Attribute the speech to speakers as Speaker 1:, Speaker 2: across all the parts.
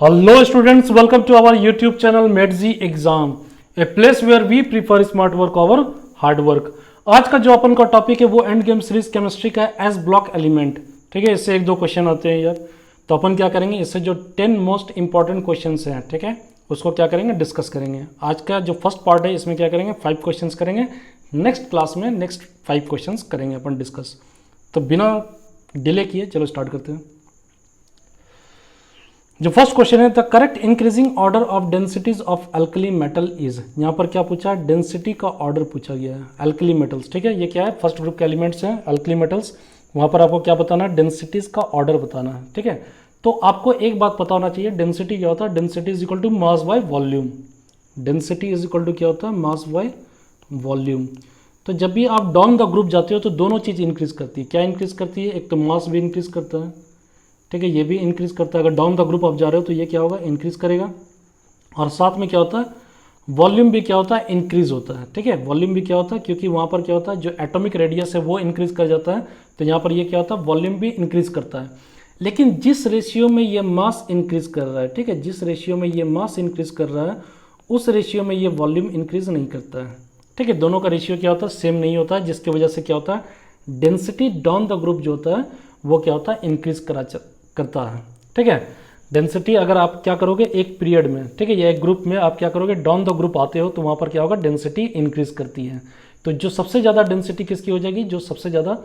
Speaker 1: Hello students, welcome to our YouTube channel MedZ Exam, a place where we prefer smart work over hard work। आज का जो अपन का topic है वो end game series chemistry का S block element. ठीक है, इससे एक दो क्वेश्चन आते हैं यार, तो अपन क्या करेंगे, इससे जो 10 मोस्ट इंपॉर्टेंट क्वेश्चन हैं, ठीक है, उसको क्या करेंगे, डिस्कस करेंगे। आज का जो फर्स्ट पार्ट है इसमें क्या करेंगे, 5 क्वेश्चन करेंगे। नेक्स्ट क्लास में नेक्स्ट 5 क्वेश्चन करेंगे अपन डिस्कस। तो बिना डिले किए चलो स्टार्ट करते हैं। जो फर्स्ट क्वेश्चन है, the correct increasing order of densities of alkali metal is. यहाँ पर क्या पूछा, डेंसिटी का ऑर्डर पूछा गया है अल्कली मेटल्स। ठीक है, ये क्या है, फर्स्ट ग्रुप के एलिमेंट्स हैं अल्कली मेटल्स। वहाँ पर आपको क्या बताना है, डेंसिटीज का ऑर्डर बताना है। ठीक है, तो आपको एक बात पता होना चाहिए, डेंसिटी क्या होता है, density is equal to mass by volume. Density is equal to क्या होता है, मास बाय वॉल्यूम। तो जब भी आप डाउन द ग्रुप जाते हो तो दोनों चीज़ इंक्रीज करती है। क्या इंक्रीज करती है, एक तो मास भी इंक्रीज करता है, ठीक है, ये भी इंक्रीज करता है। अगर डाउन द ग्रुप आप जा रहे हो तो ये क्या होगा, इंक्रीज करेगा। और साथ में क्या होता है, वॉल्यूम भी क्या होता है, इंक्रीज होता है। ठीक है, वॉल्यूम भी क्या होता है, क्योंकि वहाँ पर क्या होता है, जो एटॉमिक रेडियस है वो इंक्रीज कर जाता है, तो यहाँ पर ये क्या होता है, वॉल्यूम भी इंक्रीज करता है। लेकिन जिस रेशियो में ये मास इंक्रीज कर रहा है, ठीक है, जिस रेशियो में ये मास इंक्रीज कर रहा है उस रेशियो में ये वॉल्यूम इंक्रीज नहीं करता है। ठीक है, दोनों का रेशियो क्या होता है, सेम नहीं होता है, जिसकी वजह से क्या होता है, डेंसिटी डाउन द ग्रुप जो होता है वो क्या होता है, इंक्रीज करता है। ठीक है, डेंसिटी अगर आप क्या करोगे एक पीरियड में, ठीक है, या एक ग्रुप में आप क्या करोगे, डाउन द ग्रुप आते हो तो वहाँ पर क्या होगा, डेंसिटी इंक्रीज करती है। तो जो सबसे ज़्यादा डेंसिटी किसकी हो जाएगी, जो सबसे ज़्यादा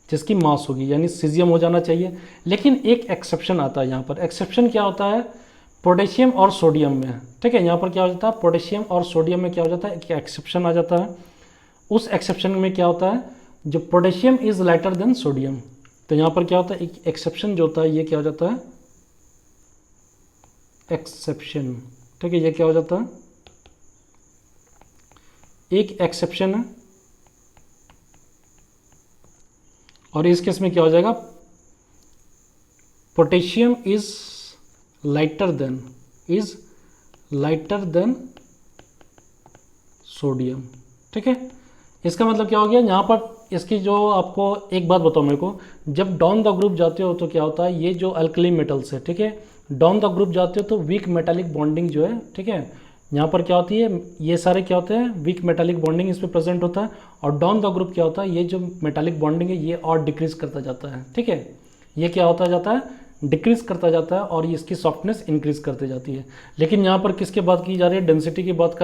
Speaker 1: जिसकी मास होगी, यानी सीजियम हो जाना चाहिए। लेकिन एक एक्सेप्शन आता है यहाँ पर। एक्सेप्शन क्या होता है, पोटेशियम और सोडियम में। ठीक है, यहाँ पर क्या हो जाता है, पोटेशियम और सोडियम में क्या हो जाता है, एक एक्सेप्शन आ जाता है। उस एक्सेप्शन में क्या होता है, जो potassium is lighter than sodium, तो यहाँ पर क्या होता है, एक एक्सेप्शन जो होता है ये क्या हो जाता है, एक्सेप्शन। ठीक है, ये क्या हो जाता है, एक एक्सेप्शन है। और इस केस में क्या हो जाएगा, potassium is lighter than sodium. ठीक है, इसका मतलब क्या हो गया, यहाँ पर इसकी जो आपको एक बात बताओ मेरे को, जब डाउन द ग्रुप जाते हो तो क्या होता है, ये जो अल्कली मेटल्स है, ठीक है, डाउन द ग्रुप जाते हो तो वीक मेटालिक बॉन्डिंग जो है, ठीक है, यहाँ पर क्या होती है, ये सारे क्या होते हैं, वीक मेटालिक बॉन्डिंग इस पर प्रेजेंट होता है। और डाउन द ग्रुप क्या होता है, ये जो मेटालिक बॉन्डिंग है ये और डिक्रीज करता जाता है। ठीक है, ये क्या होता जाता है, डिक्रीज करता जाता है और इसकी सॉफ्टनेस इंक्रीज करते जाती है। लेकिन यहाँ पर किसकी बात की जा रही है, डेंसिटी की बात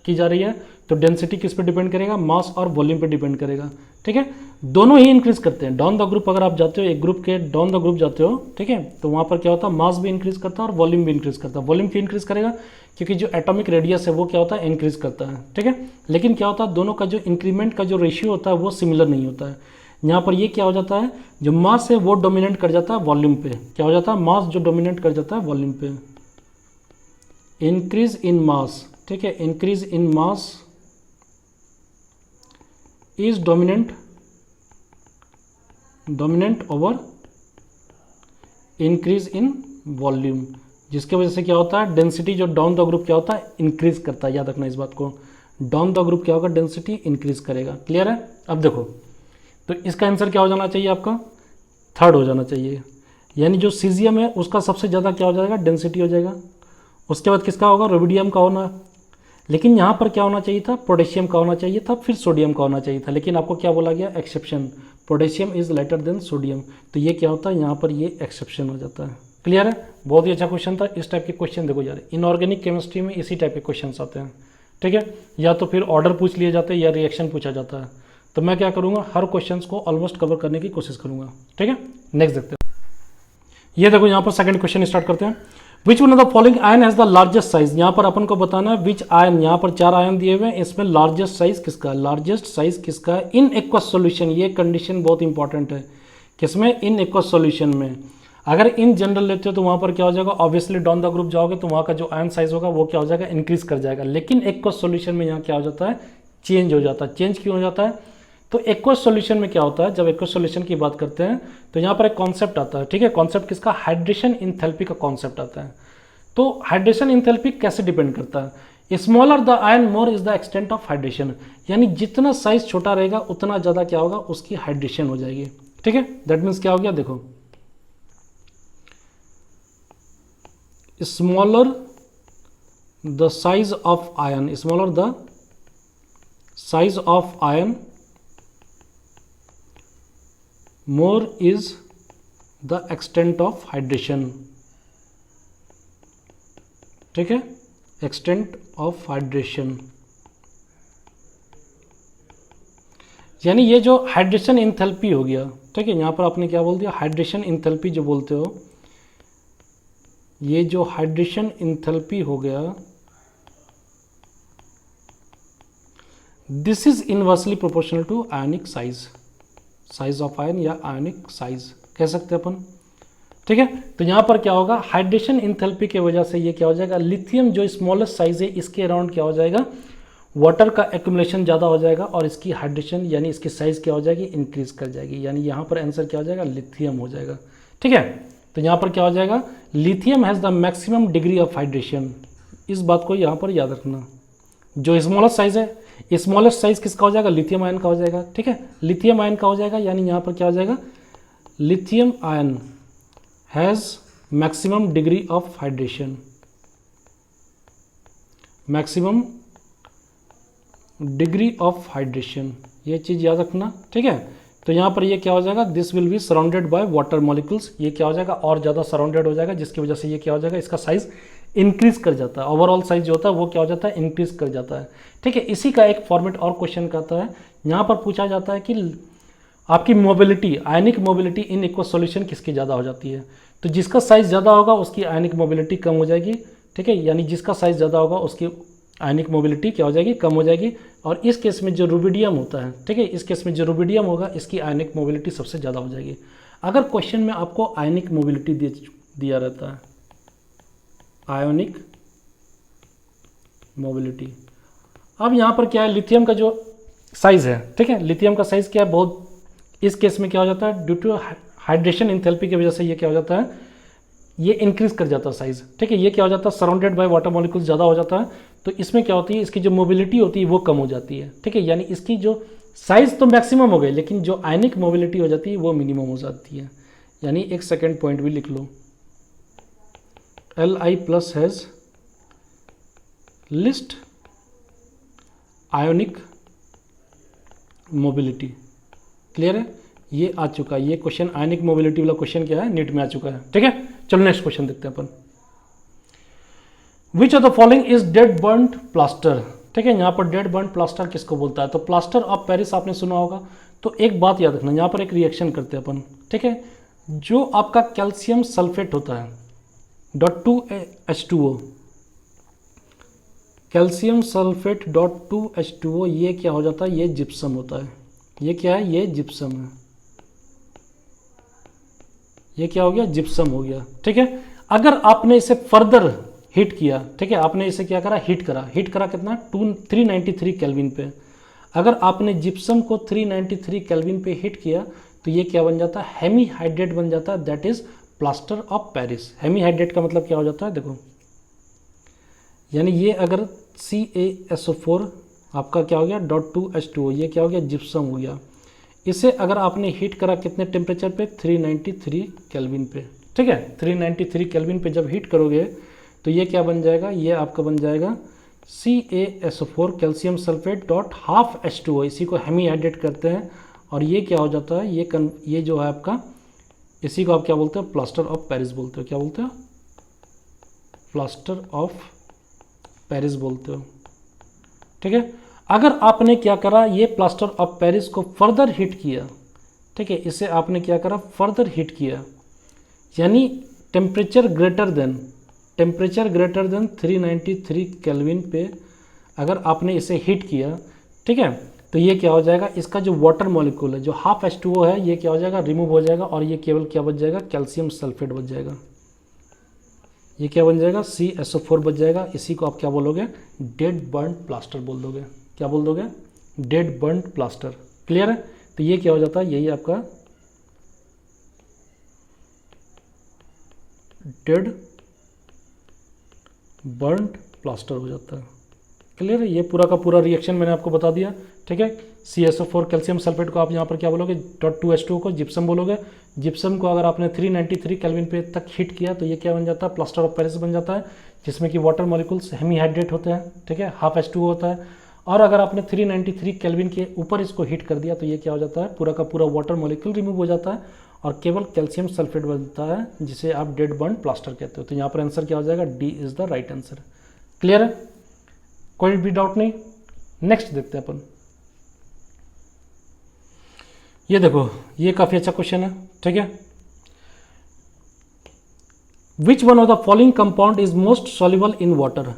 Speaker 1: की जा रही है। तो डेंसिटी किस पे डिपेंड करेगा, मास और वॉल्यूम पे डिपेंड करेगा। ठीक है, दोनों ही इंक्रीज करते हैं। डाउन द ग्रुप अगर आप जाते हो, एक ग्रुप के डाउन द ग्रुप जाते हो, ठीक है, तो वहाँ पर क्या होता है, मास भी इंक्रीज करता है और वॉल्यूम भी इंक्रीज करता है। वॉल्यूम क्यों इंक्रीज करेगा, क्योंकि जो एटॉमिक रेडियस है वो क्या होता है, इंक्रीज करता है। ठीक है, लेकिन क्या होता है, दोनों का जो इंक्रीमेंट का जो रेशियो होता है वो सिमिलर नहीं होता है। यहाँ पर ये क्या हो जाता है, जो मास है वो डोमिनेट कर जाता है वॉल्यूम पे। क्या हो जाता है, मास जो डोमिनेट कर जाता है वॉल्यूम पे। इंक्रीज इन मास, ठीक है, increase in mass is dominant over increase in volume, जिसके वजह से क्या होता है, डेंसिटी जो डाउन द ग्रुप क्या होता है, इंक्रीज करता है। याद रखना इस बात को, डाउन द ग्रुप क्या होगा, डेंसिटी इंक्रीज करेगा। क्लियर है। अब देखो, तो इसका आंसर क्या हो जाना चाहिए आपका, थर्ड हो जाना चाहिए, यानी जो सीजियम है उसका सबसे ज़्यादा क्या हो जाएगा, डेंसिटी हो जाएगा। उसके बाद किसका होगा, रुबिडियम का होना। लेकिन यहाँ पर क्या होना चाहिए था, पोटेशियम का होना चाहिए था, फिर सोडियम का होना चाहिए था। लेकिन आपको क्या बोला गया, exception, potassium is lighter than sodium, तो ये क्या होता है, यहाँ पर ये एक्सेप्शन हो जाता है। क्लियर है, बहुत ही अच्छा क्वेश्चन था। इस टाइप के क्वेश्चन देखो यार, इनऑर्गेनिक केमिस्ट्री में इसी टाइप के क्वेश्चन आते हैं। ठीक है, या तो फिर ऑर्डर पूछ लिए जाते हैं या रिएक्शन पूछा जाता है। तो मैं क्या करूँगा, हर क्वेश्चन को ऑलमोस्ट कवर करने की कोशिश करूँगा। ठीक है, नेक्स्ट देखते हैं। ये देखो यहाँ पर सेकंड क्वेश्चन स्टार्ट करते हैं। Which one of the following ion has the largest size. यहाँ पर अपन को बताना है विच आयन, यहाँ पर 4 आयन दिए हुए हैं, इसमें लार्जेस्ट साइज किसका है, लार्जेस्ट साइज किसका है इन एक्वस सॉल्यूशन। ये कंडीशन बहुत इंपॉर्टेंट है, किसमें, इन एक्वस सॉल्यूशन में। अगर इन जनरल लेते हो तो वहाँ पर क्या हो जाएगा, ऑब्वियसली डाउन द ग्रुप जाओगे तो वहाँ का जो आयन साइज होगा वो क्या हो जाएगा, इंक्रीज कर जाएगा। लेकिन एक्वस सॉल्यूशन में यहाँ क्या हो जाता है, चेंज हो जाता है। चेंज क्यों हो जाता है, तो एक्वस सॉल्यूशन में क्या होता है, जब एक्वस सॉल्यूशन की बात करते हैं तो यहाँ पर एक कॉन्सेप्ट आता है। ठीक है, कॉन्सेप्ट किसका, हाइड्रेशन इंथैल्पी का कॉन्सेप्ट आता है। तो हाइड्रेशन इंथैल्पी कैसे डिपेंड करता है, smaller the ion more is the extent of hydration, यानी जितना साइज छोटा रहेगा उतना ज़्यादा क्या होगा, उसकी हाइड्रेशन हो जाएगी। ठीक है, दैट मीन्स क्या हो गया, देखो smaller the size of ion, smaller the size of ion, more is the extent of hydration. ठीक है, एक्सटेंट ऑफ हाइड्रेशन, यानी ये जो हाइड्रेशन इंथैल्पी हो गया, ठीक है, यहाँ पर आपने क्या बोल दिया, हाइड्रेशन इंथैल्पी जो बोलते हो, ये जो हाइड्रेशन इंथैल्पी हो गया, this is inversely proportional to ionic size, size of ion या आयनिक साइज कह सकते हैं अपन। ठीक है, तो यहाँ पर क्या होगा, हाइड्रेशन इंथैल्पी की वजह से ये क्या हो जाएगा, लिथियम जो स्मॉलेस्ट साइज है इसके अराउंड क्या हो जाएगा, वाटर का एक्यूमुलेशन ज़्यादा हो जाएगा और इसकी हाइड्रेशन यानी इसकी साइज़ क्या हो जाएगी, इंक्रीज कर जाएगी, यानी यहाँ पर आंसर क्या हो जाएगा, लिथियम हो जाएगा। ठीक है, तो यहाँ पर क्या हो जाएगा, lithium has the maximum degree of hydration. इस बात को यहाँ पर याद रखना, जो स्मॉलेस्ट साइज है, स्मॉलेस्ट साइज किसका हो जाएगा, लिथियम आयन का हो जाएगा। ठीक है, लिथियम आयन का हो जाएगा, यानी यहाँ पर क्या हो जाएगा, lithium ion has maximum degree of hydration, maximum degree of hydration, ये चीज़ याद रखना। ठीक है, तो यहाँ पर ये क्या हो जाएगा, this will be surrounded by water molecules, ये क्या हो जाएगा, और ज़्यादा सराउंडेड हो जाएगा, जिसकी वजह से ये क्या हो जाएगा, इसका साइज इंक्रीज कर जाता है, ओवरऑल साइज जो होता है वो क्या हो जाता है, इंक्रीज कर जाता है। ठीक है, इसी का एक फॉर्मेट और क्वेश्चन का आता है, यहाँ पर पूछा जाता है कि आपकी mobility, ionic mobility in aqueous solution किसकी ज़्यादा हो जाती है, तो जिसका साइज ज़्यादा होगा उसकी आयनिक मोबिलिटी कम हो जाएगी। ठीक है, यानी जिसका साइज ज़्यादा होगा उसकी आयनिक मोबिलिटी क्या हो जाएगी, कम हो जाएगी। और इस केस में जो रुबिडियम होता है, ठीक है, इस केस में जो रुबिडियम होगा इसकी आयनिक मोबिलिटी सबसे ज़्यादा हो जाएगी। अगर क्वेश्चन में आपको आयनिक मोबिलिटी दिया रहता है, आयोनिक मोबिलिटी, अब यहाँ पर क्या है, लिथियम का जो साइज़ है, ठीक है, लिथियम का साइज़ क्या है, बहुत, इस केस में क्या हो जाता है, ड्यू टू हाइड्रेशन इंथैल्पी की वजह से ये क्या हो जाता है, ये इंक्रीज कर जाता है साइज। ठीक है, ये क्या हो जाता है, सराउंडेड बाय वाटर मॉलिक्यूल्स ज़्यादा हो जाता है, तो इसमें क्या होती है, इसकी जो मोबिलिटी होती है वो कम हो जाती है। ठीक है, यानी इसकी जो साइज तो मैक्सिमम हो गई, लेकिन जो आयनिक मोबिलिटी हो जाती है वो मिनिमम हो जाती है। यानी एक सेकेंड पॉइंट भी लिख लो, Li+ has list ionic mobility. Clear है, ये आ चुका है, ये क्वेश्चन आयनिक मोबिलिटी वाला क्वेश्चन क्या है, नीट में आ चुका है। ठीक है, चलो नेक्स्ट क्वेश्चन देखते हैं अपन। Which of the following is dead burned plaster. ठीक है, यहाँ पर डेड बर्न्ड प्लास्टर किसको बोलता है, तो प्लास्टर ऑफ पेरिस आपने सुना होगा। तो एक बात याद रखना, यहाँ पर एक रिएक्शन करते हैं अपन। ठीक है, जो आपका कैल्शियम सल्फेट होता है .2H2O, कैल्शियम सल्फेट .2H2O, ये क्या हो जाता है, ये जिप्सम होता है। ये क्या है, ये जिप्सम है, ये क्या हो गया, जिप्सम हो गया। ठीक है, अगर आपने इसे फर्दर हीट किया, ठीक है, आपने इसे क्या करा, हीट करा कितना, 393 केल्विन पे। अगर आपने जिप्सम को 393 केल्विन पे हीट किया तो ये क्या बन जाता है, हेमी हाइड्रेट बन जाता है, that is plaster of Paris. Hemihydrate का मतलब क्या हो जाता है, देखो, यानी ये अगर CaSO4 आपका क्या हो गया, .2H2O, ये क्या हो गया, जिप्सम हो गया। इसे अगर आपने हीट करा कितने टेम्परेचर पे, 393 केल्विन पे। ठीक है, 393 केल्विन पे जब हीट करोगे तो ये क्या बन जाएगा, ये आपका बन जाएगा CaSO4 कैल्शियम सल्फेट .12H2O, इसी को हेमी हाइड्रेट करते हैं। और ये क्या हो जाता है, ये जो है आपका, इसी को आप क्या बोलते हैं, प्लास्टर ऑफ पेरिस बोलते हो। क्या बोलते हो, प्लास्टर ऑफ पेरिस बोलते हो। ठीक है, अगर आपने क्या करा, ये प्लास्टर ऑफ पेरिस को फर्दर हीट किया, ठीक है, इसे आपने क्या करा, फर्दर हीट किया, यानी टेम्परेचर ग्रेटर देन 393 केल्विन पे अगर आपने इसे हीट किया, ठीक है, तो ये क्या हो जाएगा, इसका जो वाटर मॉलिक्यूल है, जो .12H2O है, ये क्या हो जाएगा, रिमूव हो जाएगा, और ये केवल क्या बच जाएगा, कैल्शियम सल्फेट बच जाएगा। ये क्या बन जाएगा, CaSO4 बच जाएगा। इसी को आप क्या बोलोगे, डेड बर्न्ड प्लास्टर बोल दोगे। क्या बोल दोगे, डेड बर्न्ड प्लास्टर। क्लियर है, तो ये क्या हो जाता है, यही आपका डेड बर्न्ड प्लास्टर हो जाता है। क्लियर है, ये पूरा का पूरा रिएक्शन मैंने आपको बता दिया, ठीक है। CSO4 कैल्शियम सल्फेट को आप यहाँ पर क्या बोलोगे, .2H2O को जिप्सम बोलोगे। जिप्सम को अगर आपने 393 केल्विन पे तक हीट किया तो ये क्या बन जाता है, प्लास्टर ऑफ पेरिस बन जाता है, जिसमें कि वाटर मॉलिक्यूल्स हेमीहाइड्रेट होते हैं, ठीक है, हाफ H2O होता है। और अगर आपने 393 केल्विन के ऊपर इसको हीट कर दिया तो ये क्या हो जाता है, पूरा का पूरा वाटर मॉलिक्यूल रिमूव हो जाता है और केवल कैल्शियम सल्फेट बनता है, जिसे आप डेड बर्न प्लास्टर कहते हो। तो यहाँ पर आंसर क्या हो जाएगा, D is the right answer. Clear है, कोई भी डाउट नहीं। नेक्स्ट देखते हैं अपन, ये देखो, ये काफी अच्छा क्वेश्चन है, ठीक है। Which one of the following compound is most soluble in water,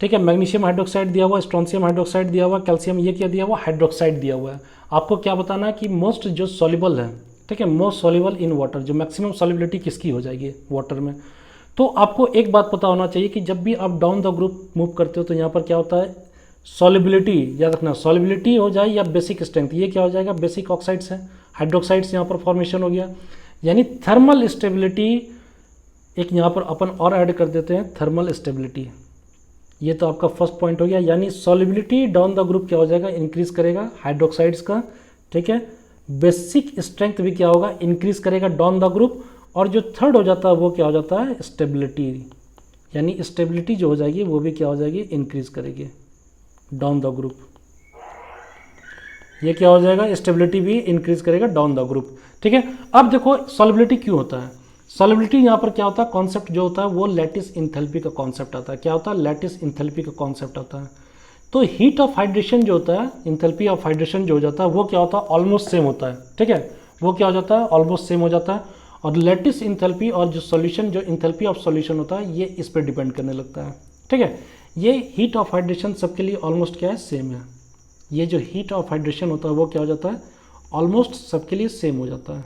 Speaker 1: ठीक है। मैग्नीशियम हाइड्रोक्साइड दिया हुआ, स्ट्रोंशियम हाइड्रोक्साइड दिया हुआ, कैल्शियम ये क्या दिया हुआ, हाइड्रोक्साइड दिया हुआ है। आपको क्या बताना है कि मोस्ट जो सॉल्युबल है, ठीक है, मोस्ट सॉल्युबल इन वाटर, जो मैक्सिमम सॉल्युबिलिटी किसकी हो जाएगी वाटर में। तो आपको एक बात पता होना चाहिए कि जब भी आप डाउन द ग्रुप मूव करते हो तो यहाँ पर क्या होता है, सॉल्युबिलिटी, याद रखना, सॉल्युबिलिटी हो जाए या बेसिक स्ट्रेंथ, ये क्या हो जाएगा, बेसिक ऑक्साइड्स है, हाइड्रोक्साइड्स यहाँ पर फॉर्मेशन हो गया, यानी थर्मल स्टेबिलिटी एक यहाँ पर अपन और ऐड कर देते हैं, थर्मल स्टेबिलिटी। ये तो आपका फर्स्ट पॉइंट हो गया, यानी सॉल्युबिलिटी डाउन द ग्रुप क्या हो जाएगा, इंक्रीज करेगा हाइड्रोक्साइड्स का, ठीक है। बेसिक स्ट्रेंथ भी क्या होगा, इंक्रीज करेगा डाउन द ग्रुप। और जो थर्ड हो जाता है वो क्या हो जाता है, स्टेबिलिटी, यानी स्टेबिलिटी जो हो जाएगी वो भी क्या हो जाएगी, इंक्रीज करेगी डाउन द ग्रुप। ये क्या हो जाएगा, स्टेबिलिटी भी इंक्रीज करेगा डाउन द ग्रुप, ठीक है। अब देखो सॉल्युबिलिटी क्यों होता है, सॉल्युबिलिटी यहाँ पर क्या होता है, कॉन्सेप्ट जो होता है वो लैटिस इंथैल्पी का कॉन्सेप्ट आता है। क्या होता है, लैटिस इंथैल्पी का कॉन्सेप्ट आता है। तो हीट ऑफ हाइड्रेशन जो होता है, इंथैल्पी ऑफ हाइड्रेशन जो हो जाता है वो क्या होता है, ऑलमोस्ट सेम होता है, ठीक है। वो क्या हो जाता है, ऑलमोस्ट सेम हो जाता है। और लैटिस इंथैल्पी और जो सॉल्यूशन, जो इंथैल्पी ऑफ सॉल्यूशन होता है, ये इस पर डिपेंड करने लगता है, ठीक है। ये हीट ऑफ हाइड्रेशन सबके लिए ऑलमोस्ट क्या है, सेम है। ये जो हीट ऑफ हाइड्रेशन होता है वो क्या हो जाता है, ऑलमोस्ट सबके लिए सेम हो जाता है,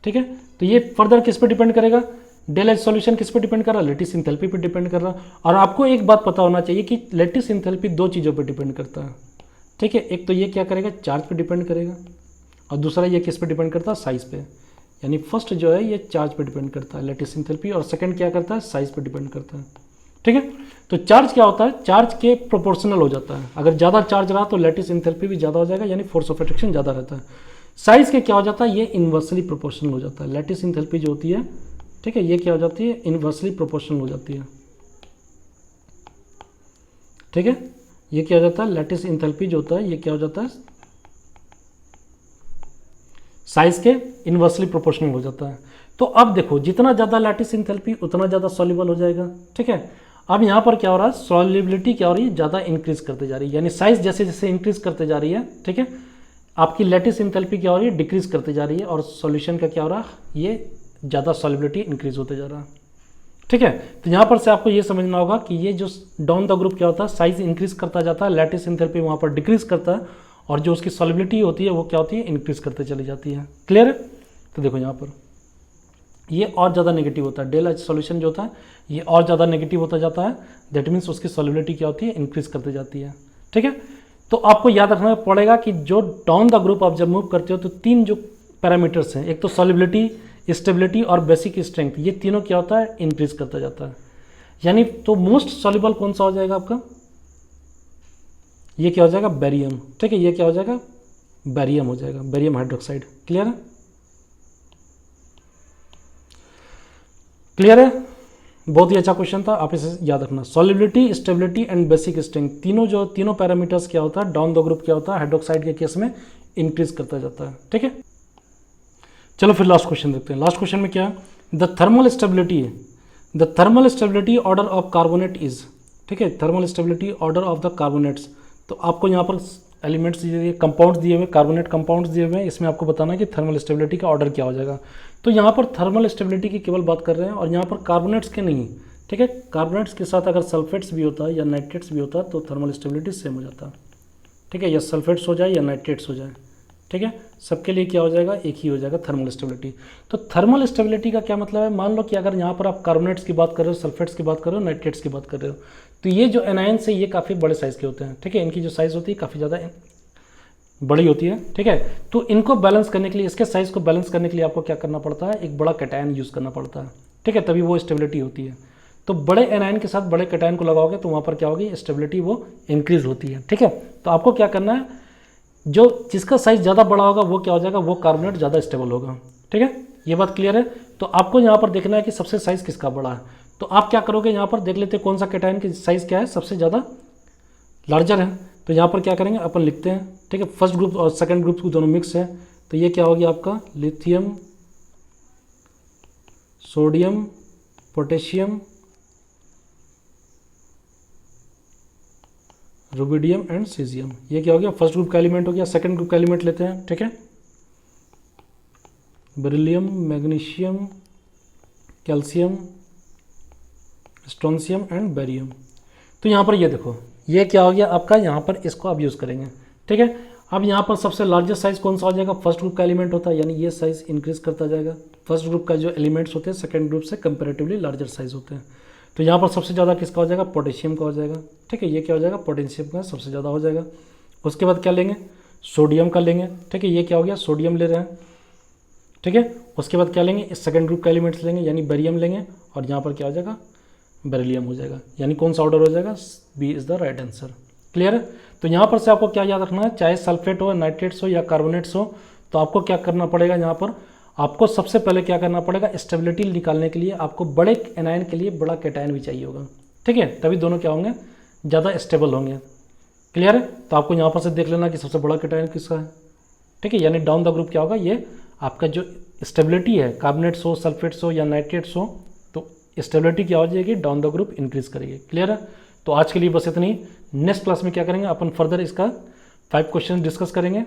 Speaker 1: ठीक है। तो ये फर्दर किस पे डिपेंड करेगा, डेल एच सॉल्यूशन किस पे डिपेंड कर रहा है, लैटिस इंथैल्पी पे डिपेंड कर रहा है। और आपको एक बात पता होना चाहिए कि लैटिस इंथैल्पी दो चीज़ों पे डिपेंड करता है, ठीक है। एक तो ये क्या करेगा, चार्ज पे डिपेंड करेगा, और दूसरा ये किस पे डिपेंड करता है, साइज पे। यानी फर्स्ट जो है ये चार्ज पे डिपेंड करता है, लैटिस इंथैल्पी, और सेकंड क्या करता है, साइज पे डिपेंड करता है, ठीक है। तो चार्ज क्या होता है, चार्ज के प्रोपोर्शनल हो जाता है। अगर ज़्यादा चार्ज रहा तो लैटिस इंथैल्पी भी ज़्यादा हो जाएगा, यानी फोर्स ऑफ अट्रैक्शन ज़्यादा रहता है। साइज के क्या हो जाता है, ये इन्वर्सली प्रोपोर्शनल हो जाता है। लैटिस इंथैल्पी जो होती है, ठीक है, ये क्या हो जाती है, इन्वर्सली प्रोपोर्शनल हो जाती है, ठीक है। ये क्या हो जाता है, लैटिस इंथैल्पी जो होता है ये क्या हो जाता है, साइज के इन्वर्सली प्रोपोर्शनल हो जाता है। तो अब देखो, जितना ज़्यादा लैटिस इंथैल्पी उतना ज़्यादा सॉल्युबल हो जाएगा, ठीक है। अब यहाँ पर क्या हो रहा है, सॉल्युबिलिटी क्या हो रही है, ज़्यादा इंक्रीज करते जा रही है, यानी साइज जैसे जैसे इंक्रीज करते जा रही है, ठीक है, आपकी लैटिस इंथैल्पी क्या हो रही है, डिक्रीज करते जा रही है, और सॉल्यूशन का क्या हो रहा है, ये ज़्यादा सॉल्युबिलिटी इंक्रीज होते जा रहा है, ठीक है। तो यहाँ पर से आपको ये समझना होगा कि ये जो डाउन द ग्रुप क्या होता है, साइज इंक्रीज करता जाता है, लैटिस इंथैल्पी वहाँ पर डिक्रीज करता है, और जो उसकी सॉल्युबिलिटी होती है वो क्या होती है, इंक्रीज करते चली जाती है। क्लियर है। तो देखो यहाँ पर ये और ज़्यादा नेगेटिव होता है, डेल एच सॉल्यूशन जो होता है ये और ज़्यादा नेगेटिव होता जाता है, दैट मीन्स उसकी सॉल्युबिलिटी क्या होती है, इंक्रीज करते जाती है, ठीक है। तो आपको याद रखना पड़ेगा कि जो डाउन द ग्रुप आप जब मूव करते हो तो तीन जो पैरामीटर्स हैं, एक तो सॉल्युबिलिटी, स्टेबिलिटी और बेसिक स्ट्रेंथ, ये तीनों क्या होता है, इंक्रीज करता जाता है। यानी तो मोस्ट सॉल्युबल कौन सा हो जाएगा आपका, ये क्या हो जाएगा, बेरियम, ठीक है। ये क्या हो जाएगा, बेरियम हो जाएगा, बेरियम हाइड्रोक्साइड। क्लियर है, क्लियर है। बहुत ही अच्छा क्वेश्चन था, आप इसे याद रखना। Solubility, stability and basic strength, तीनों पैरामीटर्स क्या होता है, डाउन द ग्रुप क्या होता है, हाइड्रोक्साइड के केस में इंक्रीज करता जाता है, ठीक है। चलो फिर लास्ट क्वेश्चन देखते हैं। लास्ट क्वेश्चन में क्या है, the thermal stability order of carbonate is, ठीक है, thermal stability order of the carbonates. तो आपको यहाँ पर एलिमेंट्स दिए, कंपाउंड्स दिए हुए, कार्बोनेट कंपाउंड्स दिए हुए हैं, इसमें आपको बताना है कि थर्मल स्टेबिलिटी का ऑर्डर क्या हो जाएगा। तो यहाँ पर थर्मल स्टेबिलिटी की केवल बात कर रहे हैं, और यहाँ पर कार्बोनेट्स के नहीं, ठीक है। कार्बोनेट्स के साथ अगर सल्फेट्स भी होता है या नाइट्रेट्स भी होता है तो थर्मल स्टेबिलिटी सेम हो जाता है, ठीक है, या सल्फेट्स हो जाए या नाइट्रेट्स हो जाए, ठीक है, सबके लिए क्या हो जाएगा, एक ही हो जाएगा थर्मल स्टेबिलिटी। तो थर्मल स्टेबिलिटी का क्या मतलब है, मान लो कि अगर यहाँ पर आप कार्बोनेट्स की बात कर रहे हो, सल्फेट्स की बात कर रहे हो, नाइट्रेट्स की बात कर रहे हो, तो ये जो एनायंस है ये काफ़ी बड़े साइज़ के होते हैं, ठीक है, इनकी जो साइज़ होती है काफ़ी ज़्यादा बड़ी होती है, ठीक है। तो इनको बैलेंस करने के लिए, इसके साइज़ को बैलेंस करने के लिए आपको क्या करना पड़ता है, एक बड़ा कैटायन यूज़ करना पड़ता है, ठीक है, तभी वो स्टेबिलिटी होती है। तो बड़े एनायन के साथ बड़े कैटायन को लगाओगे तो वहाँ पर क्या होगी, स्टेबिलिटी वो इंक्रीज होती है। ठीक है, तो आपको क्या करना है, जो जिसका साइज ज़्यादा बड़ा होगा वो क्या हो जाएगा, वो कार्बोनेट ज़्यादा स्टेबल होगा। ठीक है, ये बात क्लियर है। तो आपको यहाँ पर देखना है कि सबसे साइज किसका बड़ा है। तो आप क्या करोगे, यहाँ पर देख लेते हैं कौन सा कैटायन की साइज क्या है, सबसे ज़्यादा लार्जर है। तो यहाँ पर क्या करेंगे, अपन लिखते हैं। ठीक है, फर्स्ट ग्रुप और सेकंड ग्रुप को दोनों मिक्स है, तो ये क्या हो गया आपका, lithium, sodium, potassium, rubidium and caesium. ये क्या हो गया, फर्स्ट ग्रुप का एलिमेंट हो गया। सेकंड ग्रुप का एलिमेंट लेते हैं। ठीक है, beryllium, magnesium, calcium, strontium and barium. तो यहाँ पर ये देखो, ये क्या हो गया आपका, यहाँ पर इसको आप यूज़ करेंगे। ठीक है, अब यहाँ पर सबसे लार्जेस्ट साइज कौन सा हो जाएगा, फर्स्ट ग्रुप का एलिमेंट होता है, यानी ये साइज इंक्रीज करता जाएगा। फर्स्ट ग्रुप का जो एलिमेंट्स होते हैं सेकंड ग्रुप से कंपेरेटिवली लार्जर साइज होते हैं। तो यहाँ पर सबसे ज़्यादा किसका हो जाएगा, पोटेशियम का हो जाएगा। ठीक है, ये क्या हो जाएगा, पोटेशियम का सबसे ज़्यादा हो जाएगा। उसके बाद क्या लेंगे, सोडियम का लेंगे। ठीक है, ये क्या हो गया, सोडियम ले रहे हैं। ठीक है, उसके बाद क्या लेंगे, इस सेकंड ग्रुप का एलिमेंट्स लेंगे, यानी बेरियम लेंगे, और यहाँ पर क्या हो जाएगा, बेरिलियम हो जाएगा। यानी कौन सा ऑर्डर हो जाएगा, B is the right answer. Clear है। तो यहाँ पर से आपको क्या याद रखना है, चाहे सल्फेट हो, नाइट्रेट्स हो या कार्बोनेट्स हो, तो आपको क्या करना पड़ेगा, यहाँ पर आपको सबसे पहले क्या करना पड़ेगा, स्टेबिलिटी निकालने के लिए आपको बड़े एनायन के लिए बड़ा कैटायन भी चाहिए होगा। ठीक है, तभी दोनों क्या होंगे, ज़्यादा स्टेबल होंगे। क्लियर है। तो आपको यहाँ पर से देख लेना कि सबसे बड़ा कैटायन किसका है। ठीक है, यानी डाउन द ग्रुप क्या होगा, ये आपका जो स्टेबिलिटी है, कार्बोनेट्स हो, सल्फेट्स हो या नाइट्रेट्स हो, तो स्टेबिलिटी क्या हो जाएगी, डाउन द ग्रुप इंक्रीज करेगी। क्लियर है। तो आज के लिए बस इतनी। नेक्स्ट क्लास में क्या करेंगे, अपन फर्दर इसका 5 क्वेश्चन डिस्कस करेंगे।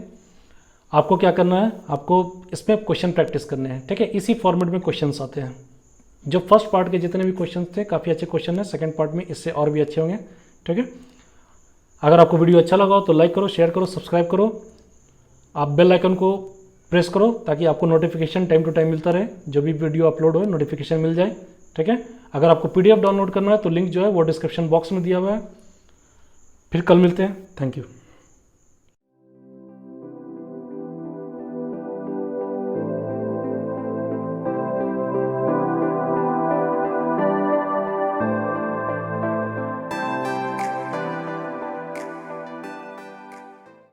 Speaker 1: आपको क्या करना है, आपको इसमें क्वेश्चन प्रैक्टिस करने हैं। ठीक है, इसी फॉर्मेट में क्वेश्चंस आते हैं। जो फर्स्ट पार्ट के जितने भी क्वेश्चन थे काफ़ी अच्छे क्वेश्चन हैं, सेकंड पार्ट में इससे और भी अच्छे होंगे। ठीक है, अगर आपको वीडियो अच्छा लगा हो तो लाइक करो, शेयर करो, सब्सक्राइब करो। आप बेल आइकन को प्रेस करो ताकि आपको नोटिफिकेशन टाइम टू टाइम मिलता रहे, जो भी वीडियो अपलोड हो नोटिफिकेशन मिल जाए। ठीक है, अगर आपको PDF डाउनलोड करना है तो लिंक जो है वो डिस्क्रिप्शन बॉक्स में दिया हुआ है। फिर कल मिलते हैं। Thank you.